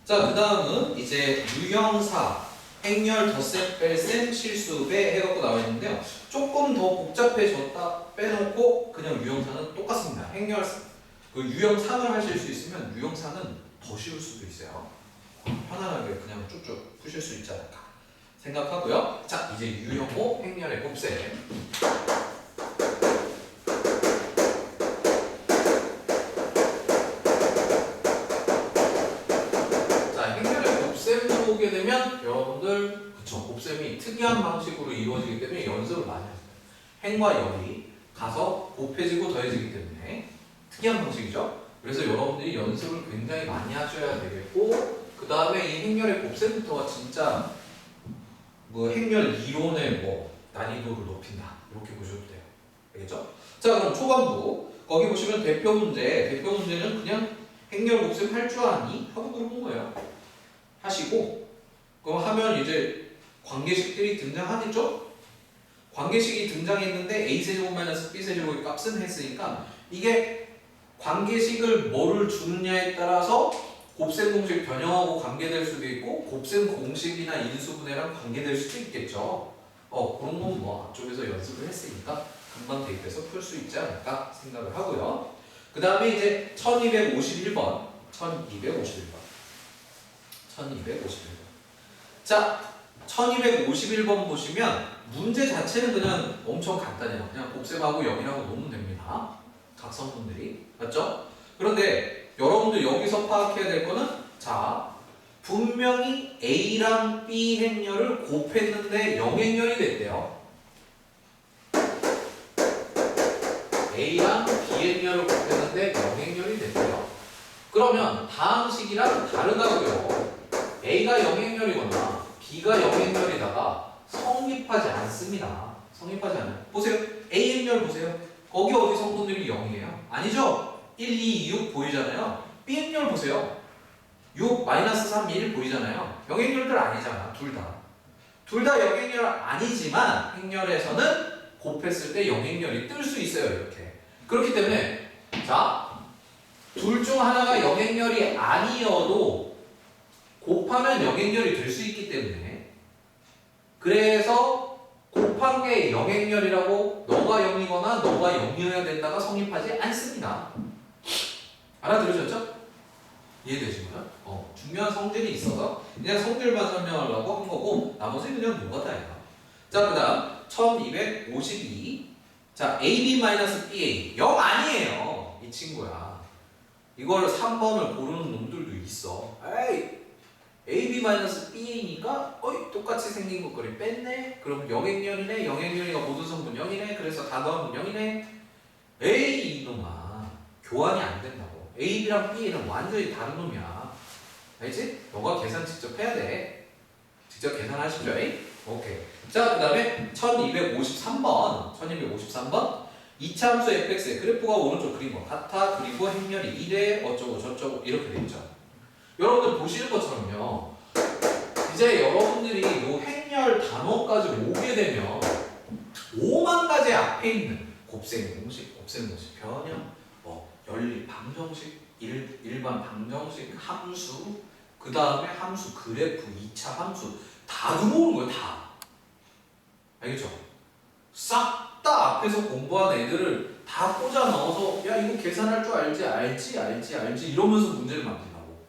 자, 그 다음은 이제 유형사, 행렬, 덧셈, 뺄셈, 실수배 해갖고 나와 있는데요. 조금 더 복잡해졌다 빼놓고 그냥 유형사는 똑같습니다. 행렬, 그 유형상을 하실 수 있으면 유형사는 더 쉬울 수도 있어요. 편안하게 그냥 쭉쭉 푸실 수 있지 않을까 생각하고요. 자, 이제 유형호, 행렬의 곱셈. 곱셈으로 오게 되면 여러분들 그쵸 곱셈이 특이한 방식으로 이루어지기 때문에 연습을 많이 하세요. 행과 열이 가서 곱해지고 더해지기 때문에 특이한 방식이죠. 그래서 여러분들이 연습을 굉장히 많이 하셔야 되겠고, 그 다음에 이 행렬의 곱셈부터가 진짜 뭐 행렬 이론의 뭐 난이도를 높인다 이렇게 보셔도 돼요. 알겠죠? 자, 그럼 초반부 거기 보시면 대표 문제는 그냥 행렬 곱셈 할 줄 아니? 하고 물어본 거예요. 하시고, 그럼 하면 이제 관계식들이 등장하겠죠? 관계식이 등장했는데 a세제곱 마이너스 b세제곱의 값은 했으니까 이게 관계식을 뭐를 주느냐에 따라서 곱셈 공식 변형하고 관계될 수도 있고 곱셈 공식이나 인수분해랑 관계될 수도 있겠죠. 그런 건 뭐 앞쪽에서 연습을 했으니까 금방 대입해서 풀 수 있지 않을까 생각을 하고요. 그 다음에 이제 1251번. 자, 1251번 보시면 문제 자체는 그냥 엄청 간단해요. 그냥 곱셈하고 0이라고 놓으면 됩니다. 각성분들이. 맞죠? 그런데 여러분들 여기서 파악해야 될 거는, 자, 분명히 A랑 B 행렬을 곱했는데 0행렬이 됐대요. A랑 B 행렬을 곱했는데 0행렬이 됐대요. 그러면 다음 식이랑 다르다고요. A가 0행렬이거나 B가 0행렬이다가 성립하지 않습니다. 성립하지 않아요. 보세요. A 행렬 보세요. 거기 어디 성분들이 0이에요? 아니죠? 1, 2, 6 보이잖아요. B 행렬 보세요. 6, 마이너스 3, 1 보이잖아요. 0행렬들 아니잖아. 둘 다. 둘 다 0행렬 아니지만 행렬에서는 곱했을 때 0행렬이 뜰 수 있어요. 이렇게. 그렇기 때문에 자, 둘 중 하나가 0행렬이 아니어도 곱하면 0행렬이 될 수 있기 때문에, 그래서 곱한 게 0행렬이라고 너가 0이거나 너가 0이어야 된다가 성립하지 않습니다. 알아들으셨죠? 이해되시나요? 중요한 성질이 있어서 그냥 성질만 설명하려고 한 거고 나머지는 그냥 노가다예요. 자, 그 다음 1252. 자, AB-BA 0 아니에요. 이 친구야. 이걸 3번을 고르는 놈들도 있어. 에이, AB-BA니까 똑같이 생긴 것거리 뺐네? 그럼 0행렬이네? 0행렬이가 모든 성분 0이네? 그래서 다 넣으면 0이네? 에이, 이놈아. 교환이 안 된다고. AB랑 B는 완전히 다른 놈이야. 알지? 너가 계산 직접 해야 돼. 직접 계산하시죠. 오케이. 자, 그 다음에 1253번. 1253번. 2차 함수 fx의 그래프가 오른쪽 그린 것 같아. 그리고 행렬이 1에 어쩌고 저쩌고 이렇게 돼 있죠. 여러분들 보시는 것처럼요. 이제 여러분들이 이 행렬 단어까지 오게 되면 5만 가지 앞에 있는 곱셈 공식, 변형, 연립 방정식, 일반 방정식, 함수, 그 다음에 함수 그래프, 2차 함수 다 들어오는 거예요. 다. 알겠죠? 싹 다 앞에서 공부한 애들을 다 꽂아 넣어서 야 이거 계산할 줄 알지 이러면서 문제를 만든다고.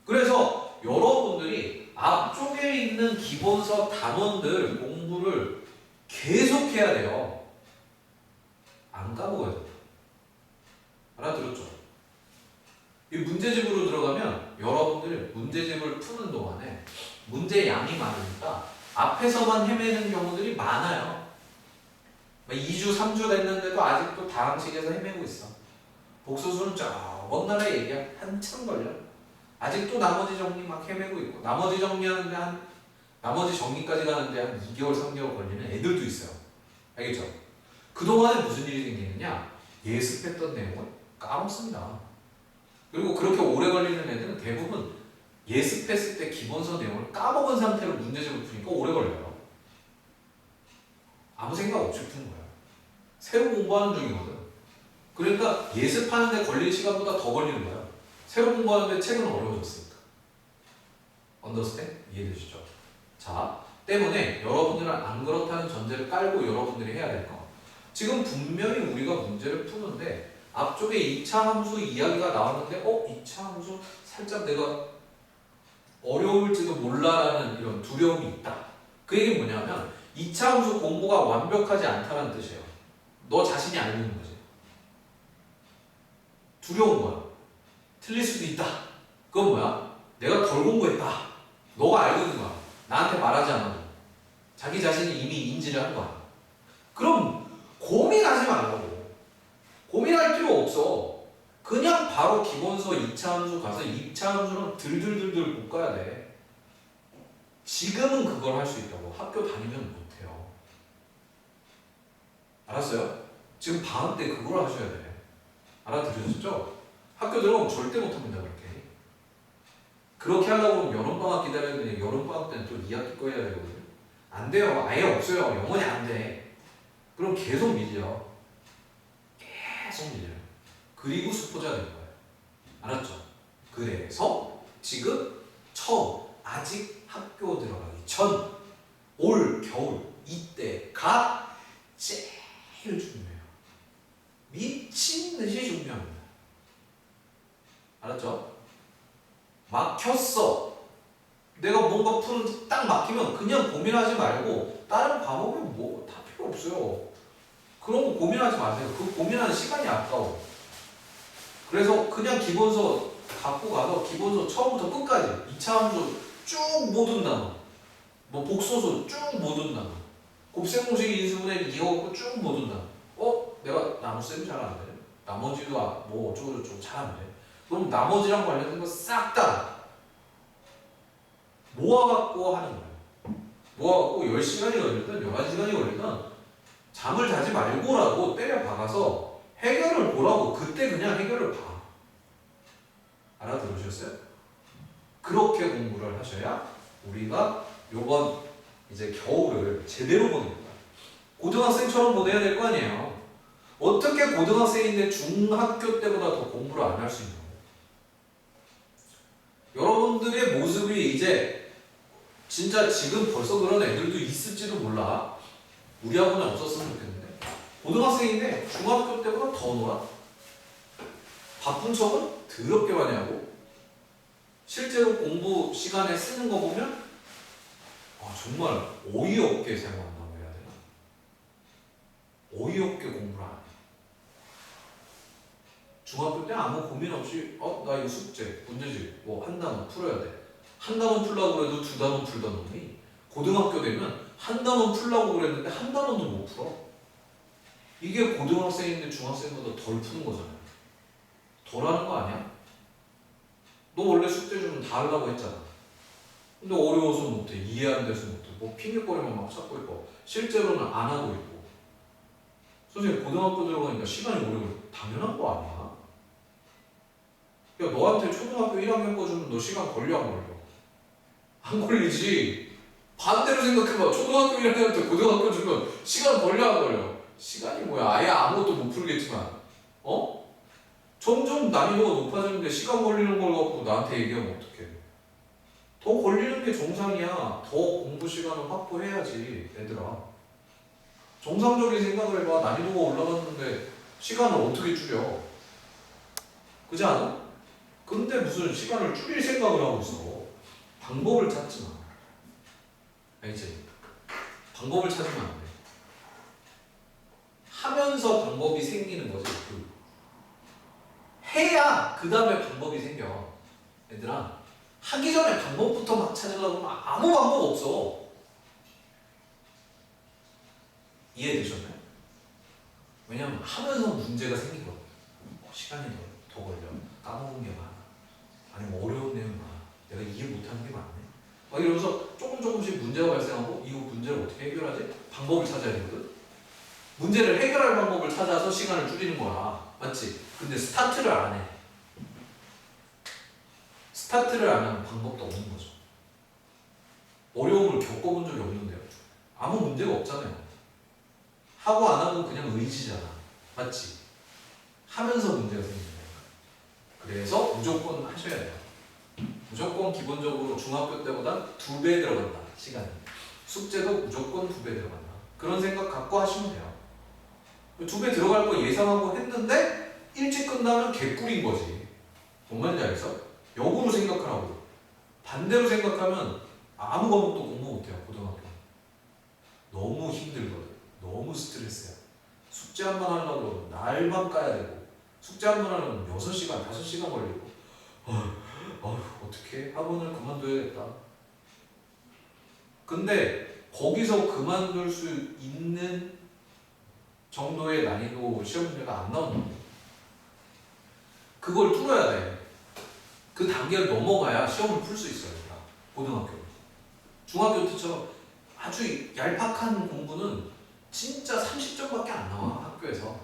그래서 여러분들이 앞쪽에 있는 기본서 단원들 공부를 계속 해야 돼요. 안 까먹어야 돼요. 알아들었죠? 이 문제집으로 들어가면 여러분들 문제집을 푸는 동안에 문제 양이 많으니까 앞에서만 헤매는 경우들이 많아요. 2주, 3주 됐는데도 아직도 다항식에서 헤매고 있어. 복수수는 저먼 나라 얘기야. 한참 걸려. 아직도 나머지 정리 막 헤매고 있고, 나머지 정리하는데 나머지 정리까지 가는데 한 2개월, 3개월 걸리는 애들도 있어요. 알겠죠? 그동안에 무슨 일이 생기느냐? 예습했던 내용을 까먹습니다. 그리고 그렇게 오래 걸리는 애들은 대부분 예습했을 때 기본서 내용을 까먹은 상태로 문제집을 푸니까 오래 걸려요. 아무 생각 없이 푸는 거야. 새로 공부하는 중이거든. 그러니까 예습하는데 걸릴 시간보다 더 걸리는 거야. 새로 공부하는데 책은 어려워졌으니까. 이해되시죠? 자, 때문에 여러분들은 안 그렇다는 전제를 깔고 여러분들이 해야 될 거. 지금 분명히 우리가 문제를 푸는데 앞쪽에 2차 함수 이야기가 나왔는데 2차 함수 살짝 내가 어려울지도 몰라라는 이런 두려움이 있다. 그 얘기는 뭐냐면 2차 함수 공부가 완벽하지 않다는 뜻이에요. 너 자신이 알고 있는 거지. 두려운 거야. 틀릴 수도 있다. 그건 뭐야? 내가 덜 공부했다. 너가 알고 있는 거야. 나한테 말하지 않아도. 자기 자신이 이미 인지를 한 거야. 그럼 고민하지 말라고. 고민할 필요 없어. 그냥 바로 기본서 2차 함수 가서 2차 함수는 들들들들 볶아야 돼. 지금은 그걸 할 수 있다고. 학교 다니면 못해요. 알았어요? 지금 방학 때 그걸 하셔야 돼. 알아들으셨죠? 학교 들어오면 절대 못합니다. 그렇게 하려고 하면 여름방학 기다려야 되는데 여름방학 때는 또 2학기 거 해야 되거든요. 안 돼요. 아예 없어요. 영원히 안 돼. 그럼 계속 밀려. 계속 밀려요. 그리고 수포자 될 거예요. 알았죠? 그래서 지금 처음 아직 학교 들어가기 전 올 겨울 이때가 제일 중요해요. 미친 듯이 중요합니다. 알았죠? 막혔어. 내가 뭔가 푸는 딱 막히면 그냥 고민하지 말고 다른 과목은 뭐 다 필요 없어요. 그런 거 고민하지 마세요. 그 고민하는 시간이 아까워. 그래서 그냥 기본서 갖고 가서 기본서 처음부터 끝까지 2차 함수 쭉 모든 단어, 뭐 복소수 쭉 모든 단어, 곱셈공식 인수분해 이어갖고 쭉 모든 단어. 내가 나눗셈 잘 안 돼. 나머지도 뭐 어쩌고저쩌고 잘 안 돼. 그럼 나머지랑 관련된 거 싹 다 모아갖고 하는 거예요. 모아갖고 10시간이 걸리든 11시간이 걸리든 잠을 자지 말고라도 때려 박아서 해결을 보라고. 그때 그냥 해결을 봐. 알아들으셨어요? 그렇게 공부를 하셔야 우리가 요번 이제 겨울을 제대로 보는 거야. 고등학생처럼 보내야 될 거 아니에요. 어떻게 고등학생인데 중학교 때보다 더 공부를 안 할 수 있는 거예요? 여러분들의 모습이 이제 진짜 지금 벌써 그런 애들도 있을지도 몰라. 우리 학원에 없었으면 좋겠는데 고등학생인데 중학교 때보다 더 놀아. 바쁜 척은 더럽게 많이 하고 실제로 공부 시간에 쓰는 거 보면 정말 어이없게 사용한다고 해야 되나? 어이없게 공부를 안 해. 중학교 때 아무 고민 없이 나 이거 숙제, 문제집 뭐 한 단원 풀어야 돼. 한 단원 풀라고 해도 두 단원 풀던 놈이 고등학교 되면 한 단원 풀라고 그랬는데 한 단원도 못 풀어. 이게 고등학생인데 중학생보다 덜 푸는 거잖아요. 덜 하는 거 아니야? 너 원래 숙제 주면 다 하려고 했잖아. 근데 어려워서 못해. 이해 안 돼서 못해. 뭐 핑계거리만 막 찾고 있고 실제로는 안 하고 있고. 선생님 고등학교 들어가니까 시간이 오래 걸려. 당연한 거 아니야? 야 너한테 초등학교 1학년 거 주면 너 시간 걸려 안 걸려? 안 걸리지. 반대로 생각해봐. 초등학교 1학년 때 고등학교 주면 시간 걸려 안 걸려? 시간이 뭐야. 아예 아무것도 못 풀겠지만 점점 난이도가 높아지는데 시간 걸리는 걸 갖고 나한테 얘기하면 어떡해. 더 걸리는 게 정상이야. 더 공부 시간을 확보해야지 얘들아. 정상적인 생각을 해봐. 난이도가 올라갔는데 시간을 어떻게 줄여? 그지 않아? 근데 무슨 시간을 줄일 생각을 하고 있어. 방법을 찾지 마. 알지? 방법을 찾으면 안 돼. 하면서 방법이 생기는 거지. 해야 그 다음에 방법이 생겨. 얘들아, 하기 전에 방법부터 막 찾으려고 하면 아무 방법 없어. 이해되셨나요? 왜냐면 하면서 문제가 생기거든. 시간이 더 걸려. 까먹은 게 많아. 아니면 어려운 내용이 많아. 내가 이해 못하는 게 많네. 막 이러면서 조금씩 문제가 발생하고 이거 문제를 어떻게 해결하지? 방법을 찾아야 되거든. 문제를 해결할 방법을 찾아서 시간을 줄이는 거야. 맞지? 근데 스타트를 안 해. 스타트를 안 하면 방법도 없는 거죠. 어려움을 겪어본 적이 없는데요. 아무 문제가 없잖아요. 하고 안 하고 그냥 의지잖아. 맞지? 하면서 문제가 생긴다. 그래서 무조건 하셔야 돼요. 무조건 기본적으로 중학교 때보다 2배 들어간다. 시간이. 숙제도 무조건 2배 들어간다. 그런 생각 갖고 하시면 돼요. 2배 들어갈 거 예상하고 했는데 일찍 끝나면 개꿀인 거지. 뭔 말인지 알겠어? 역으로 생각하라고. 반대로 생각하면 아무 과목도 공부 못해요. 고등학교. 너무 힘들거든. 너무 스트레스야. 숙제 한 번 하려고 그러면 날만 까야 되고, 숙제 한 번 하려면 6시간, 5시간 걸리고, 어떡해? 학원을 그만둬야겠다. 근데 거기서 그만둘 수 있는 정도의 난이도 시험 문제가 안 나온다. 그걸 뚫어야 돼. 그 단계를 넘어가야 시험을 풀 수 있어요. 고등학교. 중학교 때처럼 아주 얄팍한 공부는 진짜 30점밖에 안 나와. 학교에서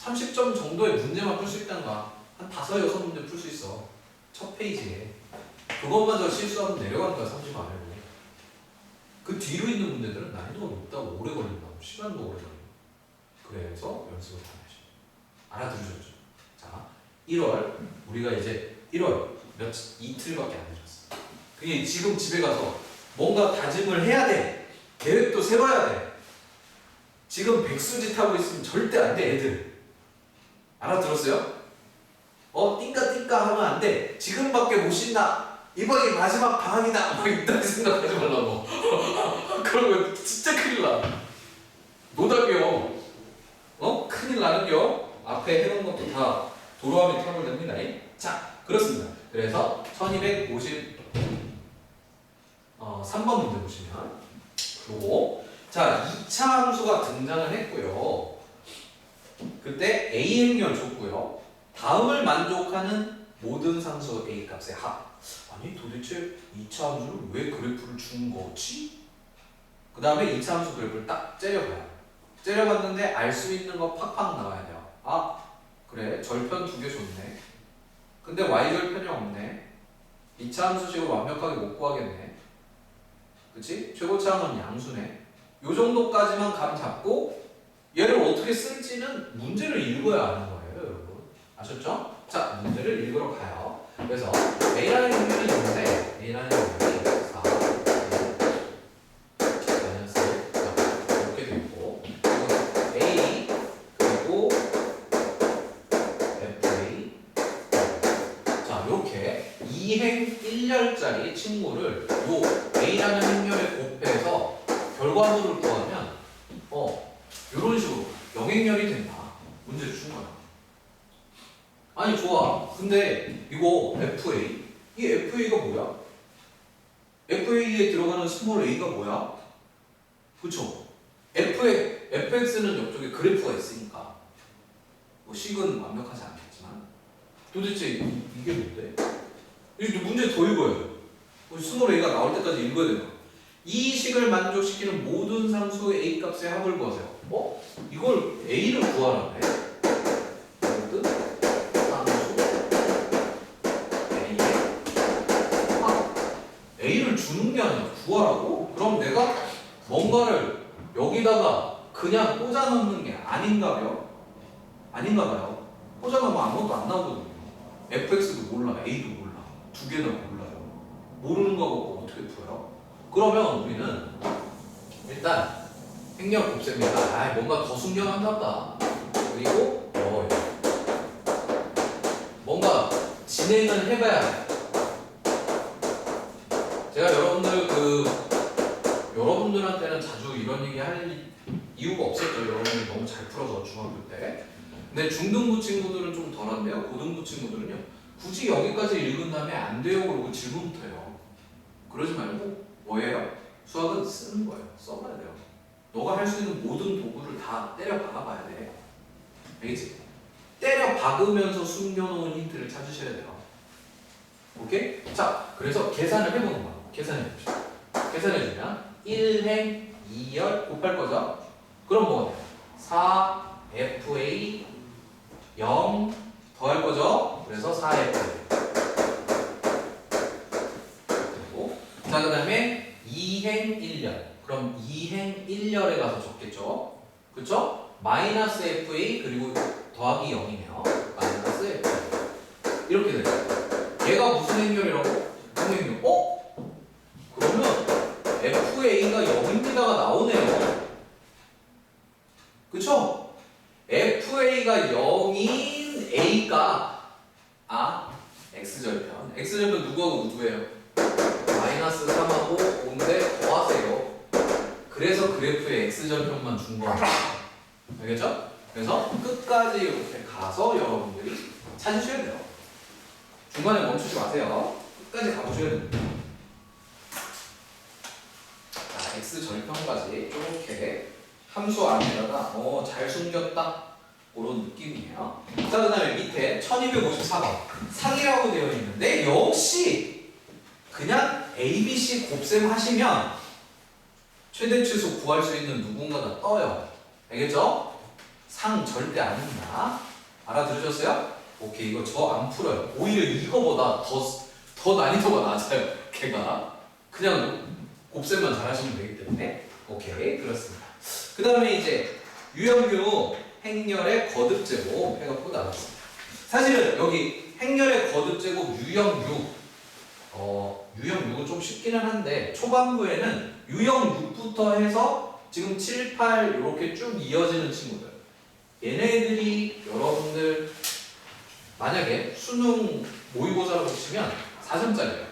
30점 정도의 문제만 풀 수 있다는 거야. 한 5, 6문제 풀 수 있어. 첫 페이지에. 그것마저 실수하면 내려가는 거야. 30 안에도. 그 뒤로 있는 문제들은 난이도가 높다고 오래 걸린다고. 시간도 오래 걸린다고. 그래서 연습을 다 하시죠. 알아들으셨죠? 자, 1월 우리가 이제 1월 이틀밖에 안 되셨어. 그게 지금 집에 가서 뭔가 다짐을 해야 돼. 계획도 세워야 돼. 지금 백수짓 하고 있으면 절대 안 돼, 애들. 알아들었어요? 띵까 하면 안 돼. 지금밖에 못 쉰다. 이번이 마지막 방학이다. 막 이딴 생각하지 말라고. 그러면 진짜 큰일 나. 노답이요. 큰일 나는겨. 앞에 해놓은 것도 다 도로함이 타고 됩니다. 자, 그렇습니다. 그래서 1253번 문제 보시면 요거. 자, 2차 함수가 등장을 했고요. 그때 A 행렬 줬고요. 다음을 만족하는 모든 상수 A 값의 합. 아니 도대체 2차 함수를 왜 그래프를 준 거지? 그 다음에 2차 함수 그래프를 딱 째려봐요. 째려봤는데 알 수 있는 거 팍팍 나와야 돼요. 그래 절편 2개 줬네. 근데 y절편이 없네. 2차 함수식으로 완벽하게 못 구하겠네. 그치? 최고차항은 양수네. 요 정도까지만 감 잡고 얘를 어떻게 쓸지는 문제를 읽어야 아는 거예요, 여러분. 아셨죠? 자, 문제를 읽으러 가요. 그래서 A라는 행렬이 있는데 A라는 행렬이 4, 마이너스 이렇게 되어 있고, 그리고 A 그리고 FA. 자, 이렇게 2행 1열짜리 친구를 요 A라는 행렬에 곱해서 결과물을 구하면 이런 식으로 영행렬이 된다. 문제를 준 거야. 아니 좋아. 근데 이거 FA, 이 FA가 뭐야? FA에 들어가는 스몰 a가 뭐야? 그쵸? fx는 옆쪽에 그래프가 있으니까 뭐 식은 완벽하지 않겠지만 도대체 이게 뭔데? 이제 문제 더 읽어야 돼. 스몰 a가 나올 때까지 읽어야 되는 거야. 이 식을 만족시키는 모든 상수 a 값의 합을 구하세요. 이걸 a를 구하라네. 모든 상수 a의 합. a를 주는 게 아니라 구하라고? 그럼 내가 뭔가를 여기다가 그냥 꽂아 넣는 게 아닌가요? 아닌가 봐요. 꽂아 넣으면 아무것도 안 나오거든요. fx도 몰라, a도 몰라, 두 개나 몰라요. 모르는 거 갖고 어떻게 풀어요? 그러면 우리는 일단 행렬 곱셈니다. 뭔가 더 숨겨놨나 보다. 그리고 뭔가 진행을 해봐야 돼. 제가 여러분들한테는 자주 이런 얘기 할 이유가 없었죠. 여러분이 너무 잘 풀어서 중학교 때. 근데 중등부 친구들은 좀 덜한데요. 고등부 친구들은요. 굳이 여기까지 읽은 다음에 안 돼요 그러고 질문부터요. 그러지 말고 뭐예요? 수학은 쓰는 거예요. 써봐야 돼요. 너가 할 수 있는 모든 도구를 다 때려 박아봐야 돼. 알겠지? 때려 박으면서 숨겨놓은 힌트를 찾으셔야 돼요. 오케이? 자, 그래서 계산을 해보는 거야. 계산해봅시다. 계산해주면 1행 2열 곱할 거죠? 그럼 뭐가 돼요? 4FA 0 더할 거죠? 그래서 4FA. 그리고 자, 그 다음에 2행 1열. 그럼 2행 1열에 가서 적겠죠? 그쵸? 마이너스 FA 그리고 더하기 0이네요. 마이너스 FA. 이렇게 되죠. 얘가 무슨 행렬이라고? 거하고 누구예요? 마이너스 3하고 5인데 더하세요. 그래서 그래프의 x절편만 준 거예요. 알겠죠? 그래서 끝까지 이렇게 가서 여러분들이 찾으셔야 돼요. 중간에 멈추지 마세요. 끝까지 가보셔야 됩니다. 자, x절편까지 이렇게 함수 안에다가 잘 숨겼다. 그런 느낌이에요. 자, 그 다음에 밑에 1254번 상이라고 되어 있는데 역시 그냥 ABC 곱셈 하시면 최대치수 구할 수 있는 누군가가 떠요. 알겠죠? 상 절대 아닙니다. 알아들으셨어요? 오케이, 이거 저 안 풀어요. 오히려 이거보다 더 난이도가 낮아요. 걔가 그냥 곱셈만 잘하시면 되기 때문에. 오케이, 그렇습니다. 그 다음에 이제 유형유 행렬의 거듭제곱 해갖고 나왔습니다. 사실은 여기 행렬의 거듭제곱 유형 6 유형 6은 좀 쉽기는 한데 초반부에는 유형 6부터 해서 지금 7, 8 이렇게 쭉 이어지는 친구들, 얘네들이 여러분들 만약에 수능 모의고사를 보시면 4점짜리예요.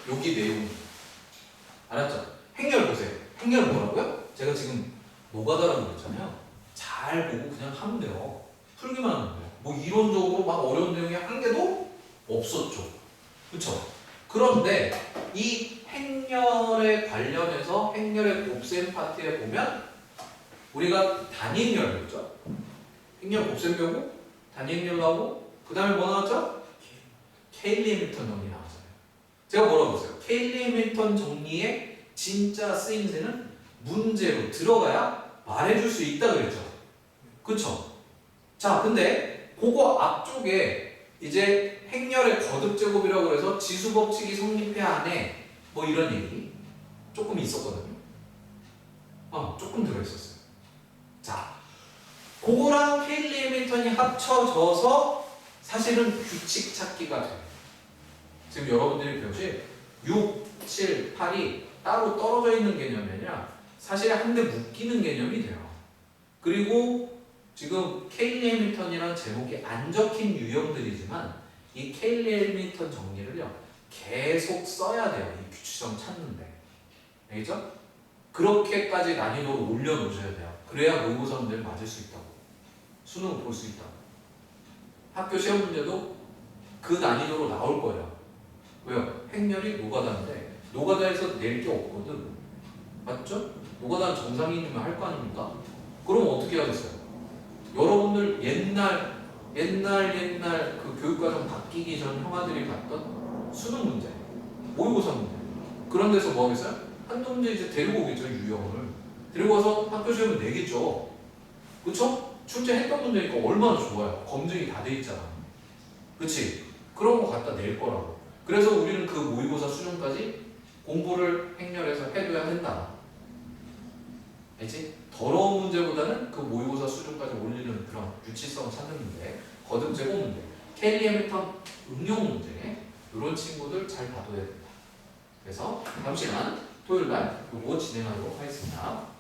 여기 내용 알았죠? 행렬 보세요. 행렬 뭐라고요? 제가 지금 노가다라고 그랬잖아요. 잘 보고 그냥 하면 돼요. 풀기만 하면 돼요. 뭐 이론적으로 막 어려운 내용이 한 개도 없었죠. 그쵸? 그런데 이 행렬에 관련해서 행렬의 곱셈 파트에 보면 우리가 단위행렬 했죠? 행렬 곱셈 배우고 단위행렬 나오고 그 다음에 뭐 나왔죠? 케일리 해밀턴 정리 나왔잖아요. 제가 뭐라고 했어요? 케일리 해밀턴 정리의 진짜 쓰임새는 문제로 들어가야 말해줄 수 있다 그랬죠. 그쵸? 자, 근데 그거 앞쪽에 이제 행렬의 거듭제곱이라고 해서 지수법칙이 성립해야 하네 뭐 이런 얘기 조금 있었거든요. 조금 들어있었어요. 자, 그거랑 케일리 해밀턴이 합쳐져서 사실은 규칙 찾기가 돼요. 지금 여러분들이 배우신 6, 7, 8이 따로 떨어져 있는 개념이 아니라 사실 한데 묶이는 개념이 돼요. 그리고 지금 케일리 해밀턴이라는 제목이 안 적힌 유형들이지만 이 케일리 해밀턴 정리를요 계속 써야 돼요. 이 규칙성 찾는데. 알겠죠? 그렇게까지 난이도를 올려놓으셔야 돼요. 그래야 모의고사 문제를 맞을 수 있다고. 수능 볼 수 있다고. 학교 시험 문제도 그 난이도로 나올 거예요. 왜요? 행렬이 노가다인데 노가다에서 낼 게 없거든. 맞죠? 노가다는 정상인이면 할 거 아닙니까? 그럼 어떻게 하겠어요? 여러분들 옛날 그 교육과정 바뀌기 전 형아들이 봤던 수능 문제, 모의고사 문제 그런 데서 뭐 하겠어요? 한두 문제 이제 데리고 오겠죠. 유형을 데리고 와서 학교 시험을 내겠죠. 그쵸? 출제했던 문제니까 얼마나 좋아요. 검증이 다 돼 있잖아. 그치? 그런 거 갖다 낼 거라고. 그래서 우리는 그 모의고사 수준까지 공부를 행렬해서 해둬야 된다. 알지? 더러운 문제보다는 그 모의고사 수준까지 올리는 그런 유치성을 찾는 문제, 거듭제곱 문제, 케일리 해밀턴 응용 문제 이런 친구들 잘 봐둬야 된다. 그래서 다음 시간 토요일 날 이거 진행하도록 하겠습니다.